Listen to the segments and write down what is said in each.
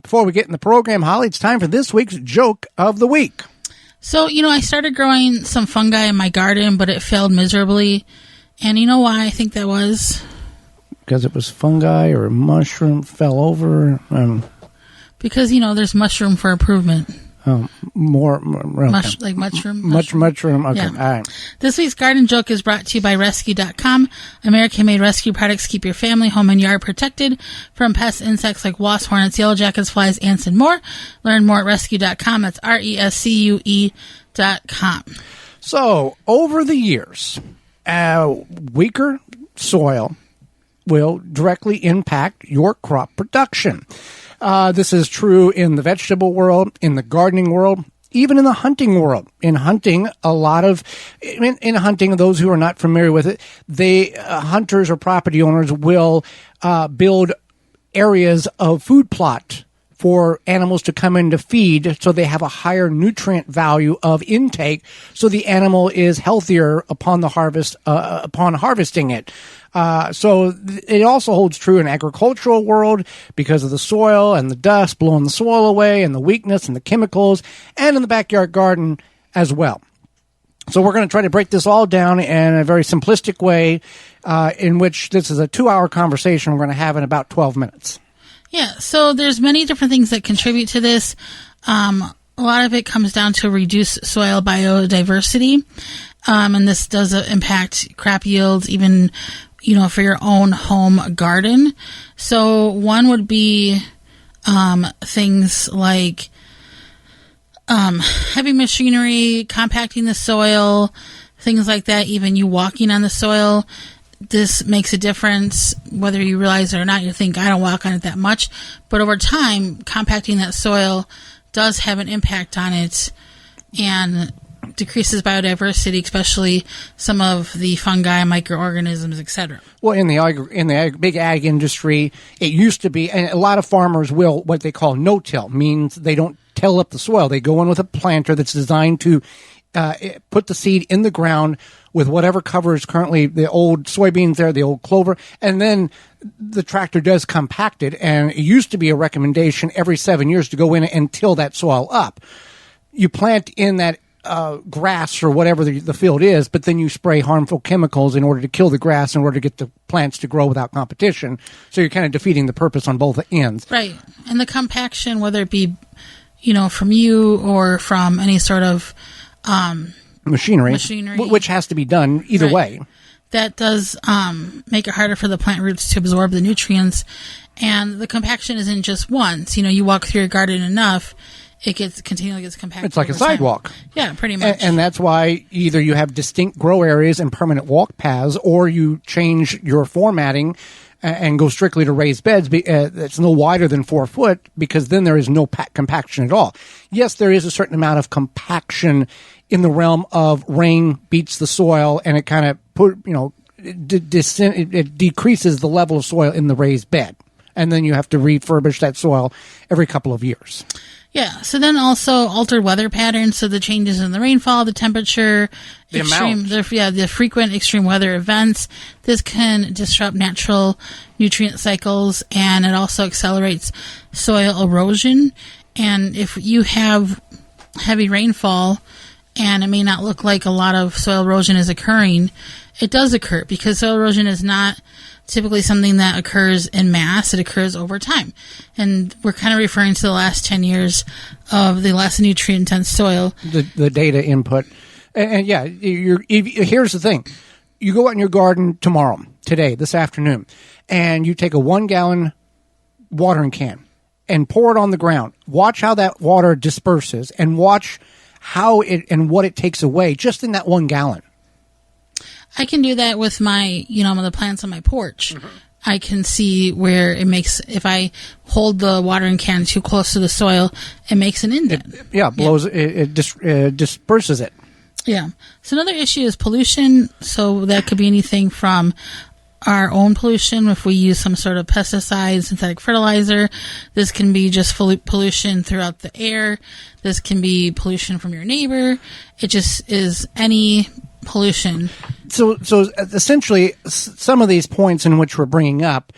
Before we get in the program, Holly, it's time for this week's Joke of the Week. So, I started growing some fungi in my garden, but it failed miserably. And you know why I think that was? Because it was fungi or a mushroom fell over. Because, there's mushroom for improvement. More okay. Like mushroom? Mushroom. Okay, Yeah. all right. This week's garden joke is brought to you by Rescue.com. American-made rescue products keep your family, home, and yard protected from pests, insects like wasps, hornets, yellow jackets, flies, ants, and more. Learn more at Rescue.com. That's RESCUE.com. So, over the years, weaker soil will directly impact your crop production. This is true in the vegetable world, in the gardening world, even in the hunting world. In hunting, in hunting, those who are not familiar with it, hunters or property owners will build areas of food plot for animals to come in to feed, so they have a higher nutrient value of intake, so the animal is healthier upon harvesting it. So it also holds true in agricultural world because of the soil and the dust blowing the soil away and the weakness and the chemicals, and in the backyard garden as well. So we're going to try to break this all down in a very simplistic way, in which this is a 2-hour conversation we're going to have in about 12 minutes. Yeah, so there's many different things that contribute to this. A lot of it comes down to reduced soil biodiversity, and this does impact crop yields, even, for your own home garden. So one would be things like heavy machinery, compacting the soil, things like that, even you walking on the soil. This makes a difference, whether you realize it or not. You think, I don't walk on it that much. But over time, compacting that soil does have an impact on it and decreases biodiversity, especially some of the fungi, microorganisms, etc. Well, in the big ag industry, it used to be, and a lot of farmers will, what they call no-till, means they don't till up the soil. They go in with a planter that's designed to put the seed in the ground with whatever covers currently the old soybeans there, the old clover, and then the tractor does compact it. And it used to be a recommendation every 7 years to go in and till that soil up. You plant in that grass or whatever the field is, but then you spray harmful chemicals in order to kill the grass, in order to get the plants to grow without competition. So you're kind of defeating the purpose on both ends. Right. And the compaction, whether it be, from you or from any sort of machinery, which has to be done either way. That does make it harder for the plant roots to absorb the nutrients. And the compaction isn't just once. You walk through your garden enough, it continually gets compacted. It's like a sidewalk. Yeah, pretty much. And that's why either you have distinct grow areas and permanent walk paths, or you change your formatting and go strictly to raised beds. It's no wider than 4 foot, because then there is no compaction at all. Yes, there is a certain amount of compaction in the realm of rain beats the soil, and it kind of it decreases the level of soil in the raised bed. And then you have to refurbish that soil every couple of years. Yeah. So then also altered weather patterns. So the changes in the rainfall, the temperature, the frequent extreme weather events. This can disrupt natural nutrient cycles, and it also accelerates soil erosion. And if you have heavy rainfall, and it may not look like a lot of soil erosion is occurring, it does occur, because soil erosion is not typically something that occurs in mass. It occurs over time. And we're kind of referring to the last 10 years of the less nutrient-dense soil. The data input. And yeah, here's the thing. You go out in your garden today, this afternoon, and you take a 1-gallon watering can and pour it on the ground. Watch how that water disperses, and watch how and what it takes away just in that 1 gallon. I can do that with my, the plants on my porch. Mm-hmm. I can see where it makes, if I hold the watering can too close to the soil, it makes an indent. It disperses it. Yeah. So another issue is pollution. So that could be anything from our own pollution, if we use some sort of pesticide, synthetic fertilizer. This can be just pollution throughout the air. This can be pollution from your neighbor. It just is any pollution. So essentially, some of these points in which we're bringing up,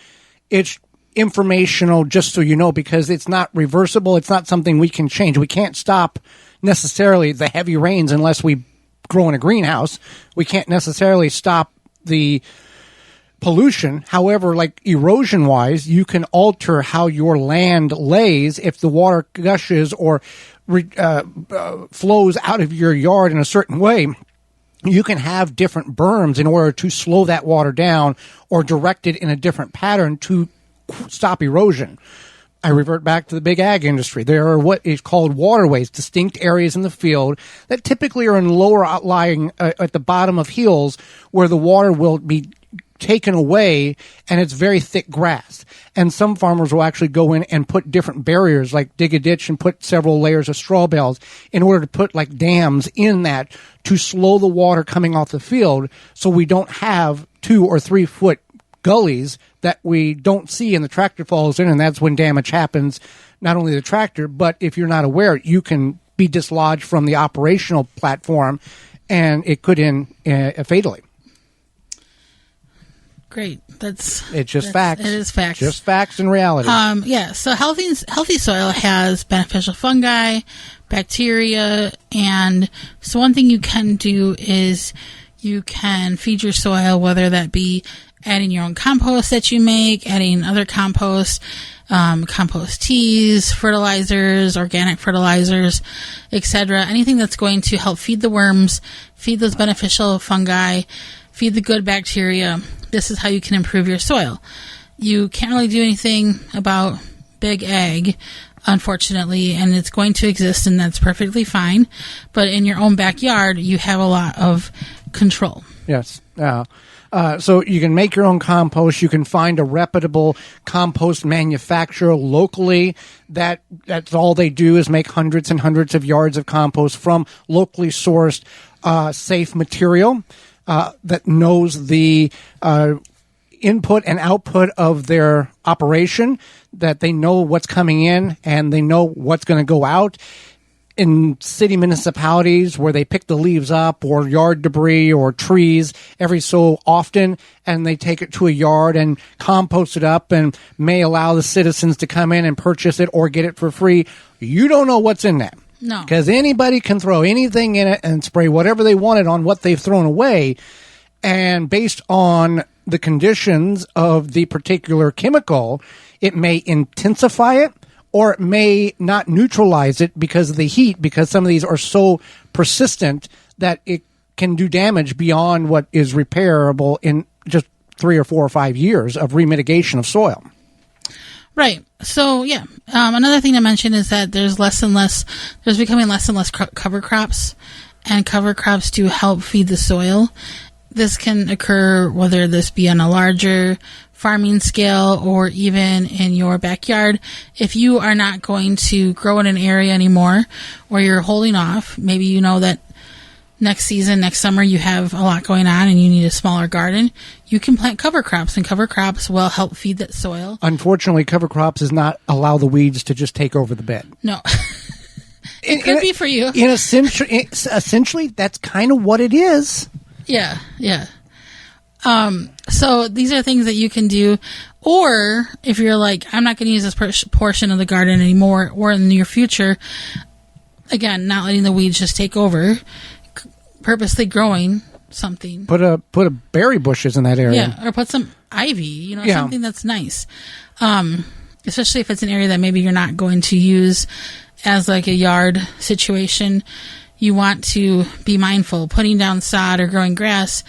it's informational, just so you know, because it's not reversible. It's not something we can change. We can't stop necessarily the heavy rains unless we grow in a greenhouse. We can't necessarily stop the pollution. However, like erosion wise, you can alter how your land lays if the water gushes or flows out of your yard in a certain way. You can have different berms in order to slow that water down or direct it in a different pattern to stop erosion. I revert back to the big ag industry. There are what is called waterways, distinct areas in the field that typically are in lower outlying at the bottom of hills where the water will be taken away and it's very thick grass. And some farmers will actually go in and put different barriers, like dig a ditch and put several layers of straw bales in order to put like dams in that to slow the water coming off the field so we don't have 2 or 3 foot gullies that we don't see and the tractor falls in, and that's when damage happens. Not only the tractor, but if you're not aware, you can be dislodged from the operational platform and it could end fatally. Great. It's just facts. It is facts. Just facts and reality. So healthy soil has beneficial fungi, bacteria, and so one thing you can do is you can feed your soil, whether that be adding your own compost that you make, adding other compost, compost teas, fertilizers, organic fertilizers, etc. Anything that's going to help feed the worms, feed those beneficial fungi, feed the good bacteria. This is how you can improve your soil. You can't really do anything about big ag, unfortunately, and it's going to exist, and that's perfectly fine. But in your own backyard, you have a lot of control. Yes. So you can make your own compost. You can find a reputable compost manufacturer locally. That's all they do is make hundreds and hundreds of yards of compost from locally sourced, safe material. That knows the input and output of their operation, that they know what's coming in and they know what's going to go out. In city municipalities where they pick the leaves up or yard debris or trees every so often, and they take it to a yard and compost it up and may allow the citizens to come in and purchase it or get it for free. You don't know what's in that. No. Because anybody can throw anything in it and spray whatever they wanted on what they've thrown away. And based on the conditions of the particular chemical, it may intensify it or it may not neutralize it because of the heat, because some of these are so persistent that it can do damage beyond what is repairable in just 3 or 4 or 5 years of remitigation of soil. Right. So, yeah. Another thing to mention is that there's becoming less and less cover crops, and cover crops do help feed the soil. This can occur whether this be on a larger farming scale or even in your backyard. If you are not going to grow in an area anymore, or you're holding off, maybe you know that next season, next summer, you have a lot going on and you need a smaller garden, you can plant cover crops, and cover crops will help feed that soil. Unfortunately, cover crops does not allow the weeds to just take over the bed. No. It could be for you. Essentially, that's kind of what it is. Yeah. So these are things that you can do. Or if you're like, I'm not going to use this portion of the garden anymore, or in the near future, again, not letting the weeds just take over, purposely growing something. Put a berry bushes in that area. Yeah, or put some ivy, something that's nice. Especially if it's an area that maybe you're not going to use as like a yard situation. You want to be mindful. Putting down sod or growing grass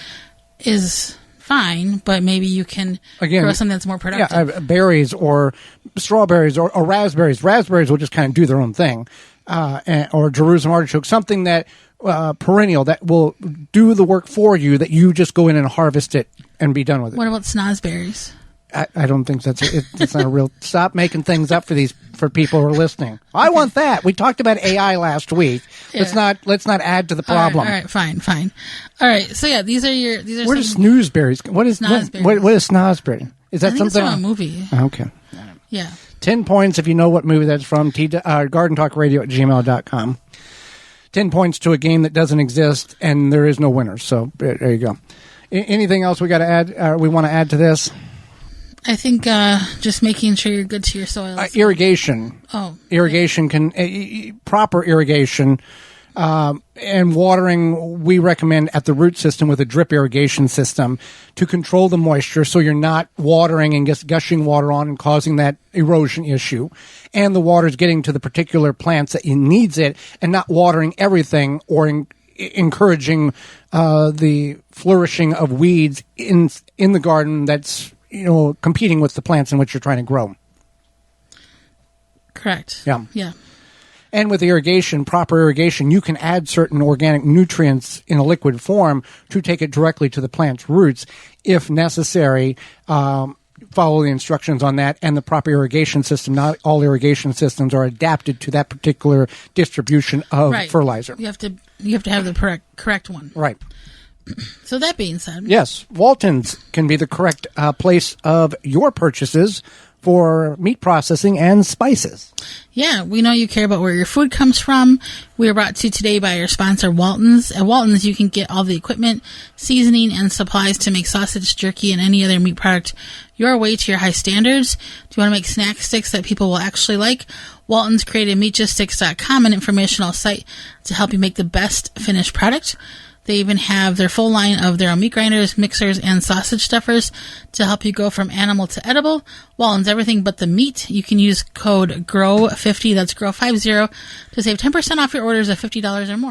is fine, but maybe you can grow something that's more productive. Yeah, berries or strawberries or raspberries. Raspberries will just kind of do their own thing. Or Jerusalem artichoke, something that perennial that will do the work for you, that you just go in and harvest it and be done with it. What about snozberries? I don't think it's not a real. Stop making things up for people who are listening. I want that. We talked about AI last week. Yeah. Let's not add to the problem. All right, fine. All right, so yeah, these are. What are snoozeberries? What is snozberry? What is snozberry? Is that I think something? It's from a movie. Okay. Yeah. 10 points if you know what movie that's from. GardenTalkRadio@gmail.com. 10 points to a game that doesn't exist, and there is no winner. So there you go. Anything else we got to add? We want to add to this? I think just making sure you're good to your soils. Irrigation. Irrigation proper irrigation and watering, we recommend at the root system with a drip irrigation system to control the moisture so you're not watering and just gushing water on and causing that erosion issue. And the water's getting to the particular plants that it needs it and not watering everything or encouraging the flourishing of weeds in the garden that's competing with the plants in which you're trying to grow. Correct. Yeah. And with irrigation, proper irrigation, you can add certain organic nutrients in a liquid form to take it directly to the plant's roots if necessary. Follow the instructions on that and the proper irrigation system. Not all irrigation systems are adapted to that particular distribution of fertilizer. You have to have the correct one. Right. So that being said, yes, Walton's can be the correct place of your purchases for meat processing and spices. Yeah, we know you care about where your food comes from. We are brought to you today by our sponsor, Walton's. At Walton's, you can get all the equipment, seasoning, and supplies to make sausage, jerky, and any other meat product your way to your high standards. Do you want to make snack sticks that people will actually like? Walton's created MeatJustSticks.com, an informational site to help you make the best finished product. They even have their full line of their own meat grinders, mixers, and sausage stuffers to help you go from animal to edible. Walton's everything but the meat. You can use code GROW50, that's GROW50, to save 10% off your orders of $50 or more.